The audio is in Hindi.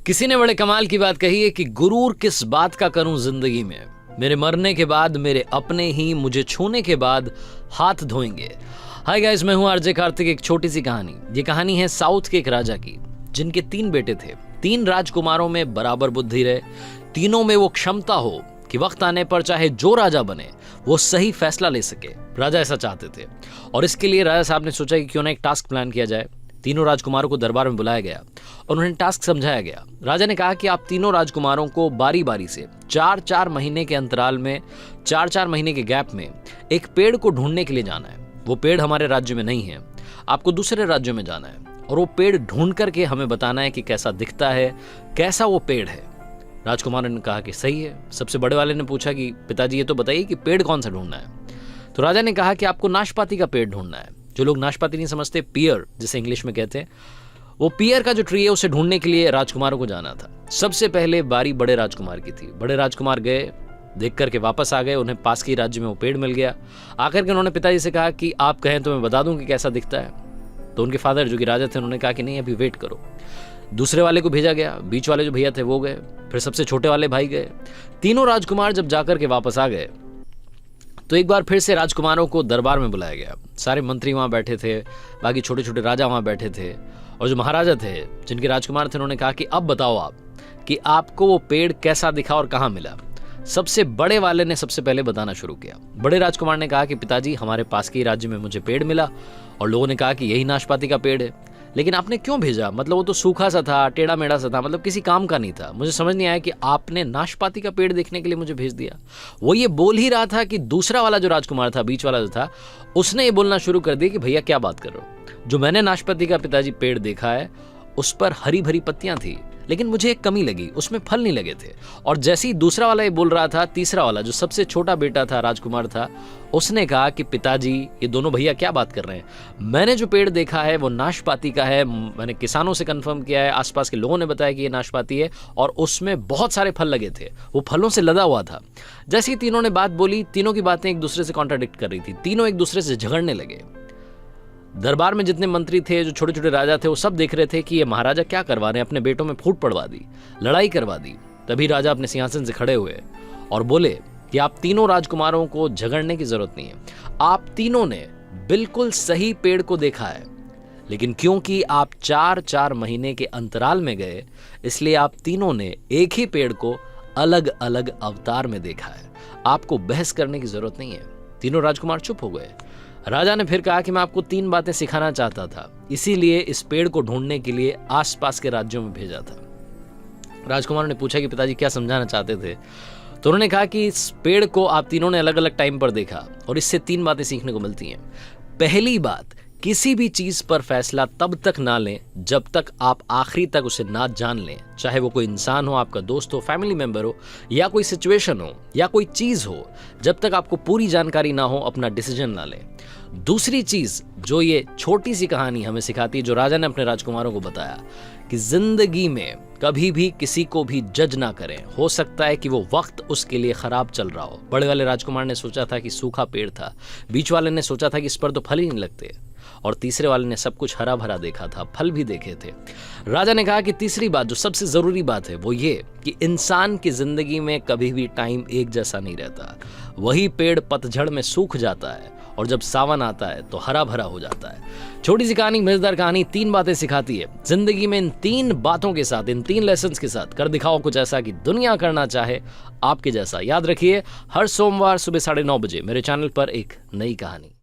किसी ने बड़े कमाल की बात कही है कि गुरूर किस बात का करूं जिंदगी में, मेरे मरने के बाद मेरे अपने ही मुझे छूने के बाद हाथ धोएंगे। हाय गाइस, मैं हूं आरजे कार्तिक। एक छोटी सी कहानी। ये कहानी है साउथ के एक राजा की, जिनके 3 बेटे थे। 3 राजकुमारों में बराबर बुद्धि रहे, तीनों में वो क्षमता हो कि वक्त आने पर चाहे जो राजा बने वो सही फैसला ले सके। राजा ऐसा चाहते थे और इसके लिए राजा साहब ने सोचा कि क्यों ना एक टास्क प्लान किया जाए। तीनों राजकुमारों को दरबार में बुलाया गया और उन्हें टास्क समझाया गया। राजा ने कहा कि आप तीनों राजकुमारों को बारी बारी से 4-4 महीने के अंतराल में, 4-4 महीने के गैप में एक पेड़ को ढूंढने के लिए जाना है। वो पेड़ हमारे राज्य में नहीं है, आपको दूसरे राज्यों में जाना है और वो पेड़ ढूंढ करके हमें बताना है कि कैसा दिखता है, कैसा वो पेड़ है। राजकुमारों ने कहा कि सही है। सबसे बड़े वाले ने पूछा कि पिताजी ये तो बताइए कि पेड़ कौन सा ढूंढना है। तो राजा ने कहा कि आपको नाशपाती का पेड़ ढूंढना है। जो लोग नाशपाती नहीं समझते, पियर जिसे इंग्लिश में कहते हैं, वो पियर का जो ट्री है उसे ढूंढने के लिए राजकुमारों को जाना था। सबसे पहले बारी बड़े राजकुमार की थी। बड़े राजकुमार गए, देख करके वापस आ गए। उन्हें पास के राज्य में वो पेड़ मिल गया। आकर के उन्होंने पिताजी से कहा कि आप कहें तो मैं बता दूं कि कैसा दिखता है। तो उनके फादर जो कि राजा थे, उन्होंने कहा कि नहीं, अभी वेट करो। दूसरे वाले को भेजा गया, बीच वाले जो भैया थे वो गए, फिर सबसे छोटे वाले भाई गए। तीनों राजकुमार जब जाकर के वापस आ गए तो एक बार फिर से राजकुमारों को दरबार में बुलाया गया। सारे मंत्री वहां बैठे थे, बाकी छोटे छोटे राजा वहां बैठे थे और जो महाराजा थे, जिनके राजकुमार थे, उन्होंने कहा कि अब बताओ आप कि आपको वो पेड़ कैसा दिखा और कहां मिला। सबसे बड़े वाले ने सबसे पहले बताना शुरू किया। बड़े राजकुमार ने कहा कि पिताजी, हमारे पास के राज्य में मुझे पेड़ मिला और लोगों ने कहा कि यही नाशपाती का पेड़ है, लेकिन आपने क्यों भेजा? मतलब वो तो सूखा सा था, टेढ़ा मेढ़ा सा था, मतलब किसी काम का नहीं था। मुझे समझ नहीं आया कि आपने नाशपाती का पेड़ देखने के लिए मुझे भेज दिया। वो ये बोल ही रहा था कि दूसरा वाला जो राजकुमार था, बीच वाला जो था, उसने ये बोलना शुरू कर दिया कि भैया क्या बात कर रहे हो? जो मैंने नाशपाती का पिताजी पेड़ देखा है उस पर हरी भरी पत्तियां थी, लेकिन मुझे एक कमी लगी, उसमें फल नहीं लगे थे। और जैसे ही दूसरा वाला ये बोल रहा था, तीसरा वाला जो सबसे छोटा बेटा था, राजकुमार था, उसने कहा कि पिताजी, ये दोनों भैया क्या बात कर रहे हैं? मैंने जो पेड़ देखा है वो नाशपाती का है। मैंने किसानों से कंफर्म किया है, आसपास के लोगों ने बताया कि ये नाशपाती है और उसमें बहुत सारे फल लगे थे, वो फलों से लदा हुआ था। जैसे ही तीनों ने बात बोली, तीनों की बातें एक दूसरे से कॉन्ट्राडिक्ट कर रही थी। तीनों एक दूसरे से झगड़ने लगे। दरबार में जितने मंत्री थे, जो छोटे छोटे राजा थे, वो सब देख रहे थे कि ये महाराजा क्या करवा रहे हैं, अपने बेटों में फूट पड़वा दी, लड़ाई करवा दी। तभी राजा अपने सिंहासन से खड़े हुए और बोले कि आप तीनों राजकुमारों को झगड़ने की जरूरत नहीं है। आप तीनों ने बिल्कुल सही पेड़ को देखा है, लेकिन क्योंकि आप 4-4 महीने के अंतराल में गए, इसलिए आप तीनों ने एक ही पेड़ को अलग अलग अवतार में देखा है। आपको बहस करने की जरूरत नहीं है। तीनों राजकुमार चुप हो गए। राजा ने फिर कहा कि मैं आपको 3 बातें सिखाना चाहता था, इसीलिए इस पेड़ को ढूंढने के लिए आसपास के राज्यों में भेजा था। राजकुमारों ने पूछा कि पिताजी क्या समझाना चाहते थे? तो उन्होंने कहा कि इस पेड़ को आप तीनों ने अलग अलग टाइम पर देखा और इससे 3 बातें सीखने को मिलती हैं। पहली बात, किसी भी चीज पर फैसला तब तक ना लें जब तक आप आखिरी तक उसे ना जान लें। चाहे वो कोई इंसान हो, आपका दोस्त हो, फैमिली मेंबर हो, या कोई सिचुएशन हो, या कोई चीज हो, जब तक आपको पूरी जानकारी ना हो अपना डिसीजन ना लें। दूसरी चीज जो ये छोटी सी कहानी हमें सिखाती है, जो राजा ने अपने राजकुमारों को बताया, कि जिंदगी में कभी भी किसी को भी जज ना करें। हो सकता है कि वो वक्त उसके लिए खराब चल रहा हो। बड़े वाले राजकुमार ने सोचा था कि सूखा पेड़ था, बीच वाले ने सोचा था कि इस पर तो फल ही नहीं लगते, और तीसरे वाले ने सब कुछ हरा भरा देखा था, फल भी देखे थे। राजा ने कहा कि तीसरी बात जो सबसे जरूरी बात है वो ये कि इंसान की जिंदगी में कभी भी टाइम एक जैसा नहीं रहता। वही पेड़ पतझड़ में सूख जाता है और जब सावन आता है तो हरा भरा हो जाता है। छोटी सी कहानी, मजेदार कहानी, 3 बातें सिखाती है। जिंदगी में इन 3 बातों के साथ, इन 3 लेसन्स के साथ कर दिखाओ कुछ ऐसा कि दुनिया करना चाहे आपके जैसा। याद रखिए, हर सोमवार सुबह 9:30 बजे मेरे चैनल पर एक नई कहानी।